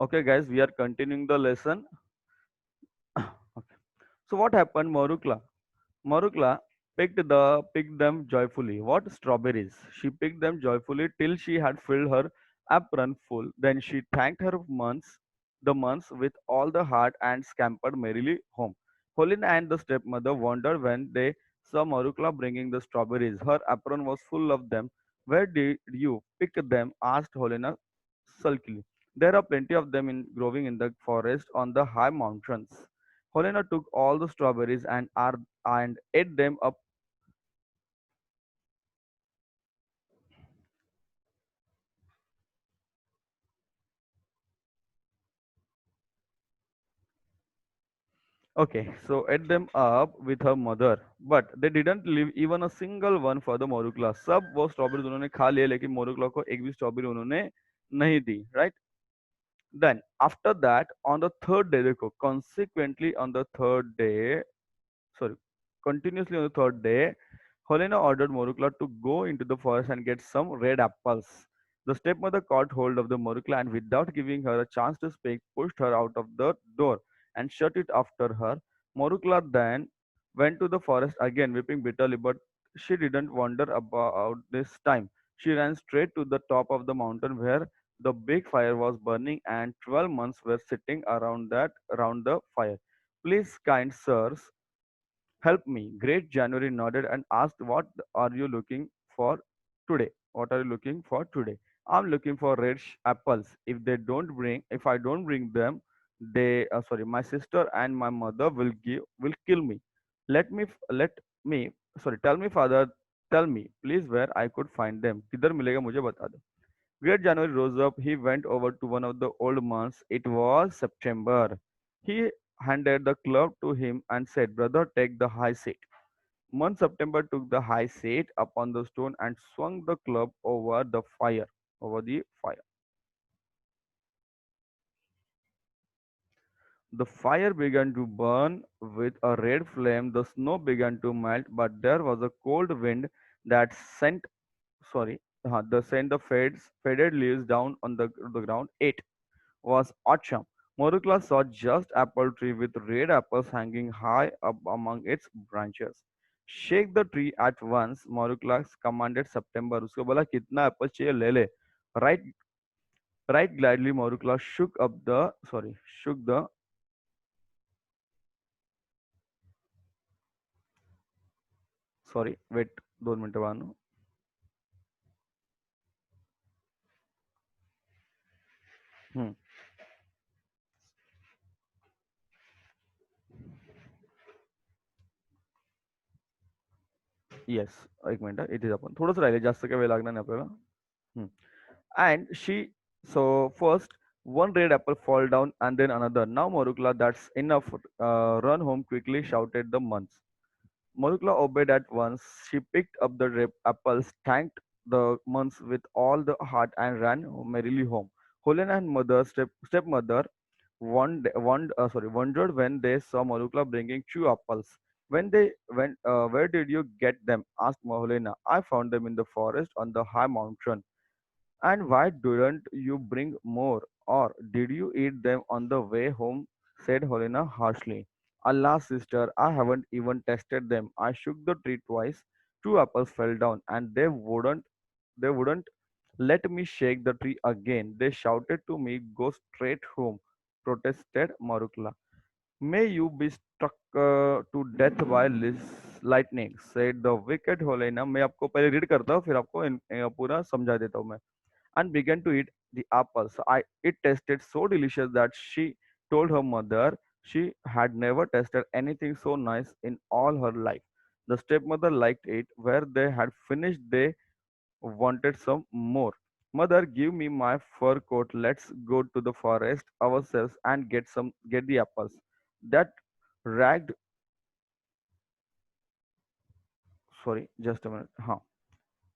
Okay, guys, we are continuing the lesson. Okay. So what happened, Marukla? Marukla picked them joyfully. What strawberries? She picked them joyfully till she had filled her apron full. Then she thanked her months with all the heart and scampered merrily home. Helena and the stepmother wondered when they saw Marukla bringing the strawberries. Her apron was full of them. Where did you pick them? Asked Helena sulkily. There are plenty of them growing in the forest on the high mountains. Helena took all the strawberries and ate them up. Okay, so ate them up with her mother, but they didn't leave even a single one for the मोरुकला. सब वो strawberry उन्होंने खा लिए लेकिन मोरुकला को एक भी strawberry उन्होंने नहीं दी. Right? Then after that, on the third day, देखो, consequently on the third day, sorry, continuously on the third day, Helena ordered Morukla to go into the forest and get some red apples. The stepmother caught hold of the Morukla and, without giving her a chance to speak, pushed her out of the door and shut it after her. Morukla then went to the forest again, weeping bitterly, but she didn't wander about this time. She ran straight to the top of the mountain where the big fire was burning and 12 months were sitting around the fire. Please, kind sirs, help me. Great January nodded and asked, what are you looking for today? What are you looking for today? I'm looking for red apples. If I don't bring them, my sister and my mother will kill me. Let me, tell me, father, tell me, please, where I could find them. किधर मिलेगा मुझे बता दो. Great January rose up. He went over to one of the old months. It was September. He handed the club to him and said, brother, take the high seat. Month September took the high seat upon the stone and swung the club over the fire. Over the fire. The fire began to burn with a red flame. The snow began to melt, but there was a cold wind that sent the faded leaves down on the ground. It was autumn. Morukla saw just apple tree with red apples hanging high up among its branches. Shake the tree at once, Morukla commanded September. उसको बोला कितना Apple चाहिए ले ले. Right, right gladly Morukla shook the sorry wait 2 minute Bano. Hmm. Yes, एक minute it is आपण थोडंच राहिले जास्त काही वेळ लागणार नाही आपल्याला. Hmm. And so first one red apple fall down and then another. Now Morukla, that's enough. Run home quickly, shouted the months. Morukla obeyed at once. She picked up the red apples, thanked the months with all the heart, and ran merrily home. Helena and stepmother wondered when they saw Morukla bringing 2 apples. Where did you get them? Asked Helena. I found them in the forest on the high mountain. And why didn't you bring more? Or did you eat them on the way home? Said Helena harshly. Alas, sister, I haven't even tested them. I shook the tree twice. 2 apples fell down, and they wouldn't let me shake the tree again. They shouted to me, go straight home, protested Marukla. May you be struck to death by lightning, said the wicked Helena. मैं आपको पहले read करता हूँ फिर आपको पूरा समझा देता हूँ मैं. And began to eat the apples. It tasted so delicious that she told her mother she had never tasted anything so nice in all her life. The stepmother liked it. Where they had finished, they wanted some more. Mother, give me my fur coat. Let's go to the forest ourselves and get the apples. That ragged sorry, just a minute. Huh.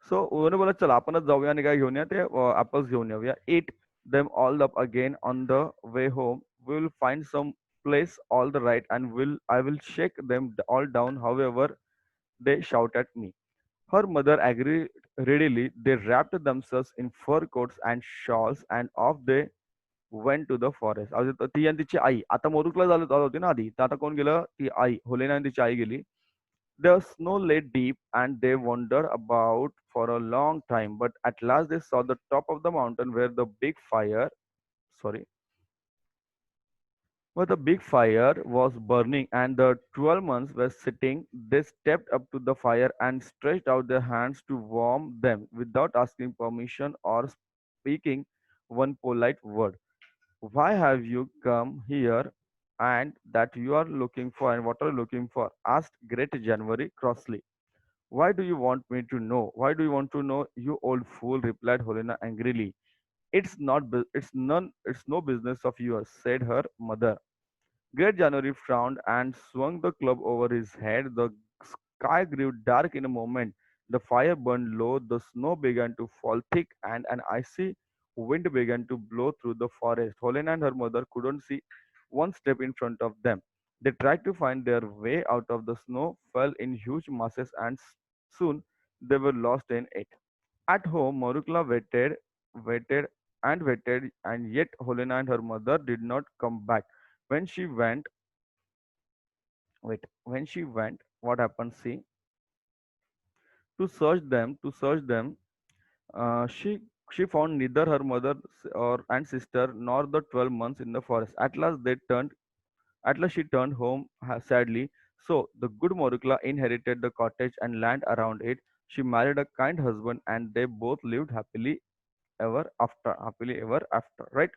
So उन्होंने बोला चल आपणच जाऊया आणि काय घेऊन या ते apples घेऊन येऊया. Eat them all up again on the way home. We will find some place all the right and I will shake them all down. However, they shout at me. Her mother agreed readily. They wrapped themselves in fur coats and shawls and off they went to the forest. ती आणि तिची आई आता मोरुकला झालं चालू होती ना आधी, तर आता कोण गेलं? ती आई, होलेना आणि तिची आई गेली. The snow lay deep and they wandered about for a long time, but at last they saw the top of the mountain where the big fire, sorry, where the big fire was burning and the 12 months were sitting. They stepped up to the fire and stretched out their hands to warm them without asking permission or speaking one polite word. Why have you come here and that you are looking for and what are you looking for? Asked Great January crossly. Why do you want me to know? Why do you want to know, you old fool? Replied Helena angrily. It's no business of yours, said her mother. Great January frowned and swung the club over his head. The sky grew dark in a moment. The fire burned low, the snow began to fall thick, and an icy wind began to blow through the forest. Helena and her mother couldn't see one step in front of them. They tried to find their way out of the snow, fell in huge masses, and soon they were lost in it. At home, Morukla waited, and waited, and yet Helena and her mother did not come back. When she went, when she went, what happened? See, to search them, she found neither her mother or and sister nor the 12 months in the forest. At last she turned home sadly. So the good Morukla inherited the cottage and land around it. She married a kind husband, and they both lived happily ever after. Right?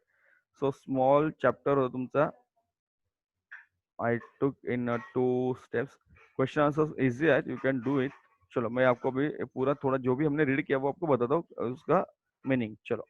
So small chapter होता तुमचा. I took in 2 steps. Question answer easy है, you can do it. चलो मैं आपको अभी पूरा थोड़ा जो भी हमने रीड किया वो आपको बताता हूँ उसका मीनिंग. चलो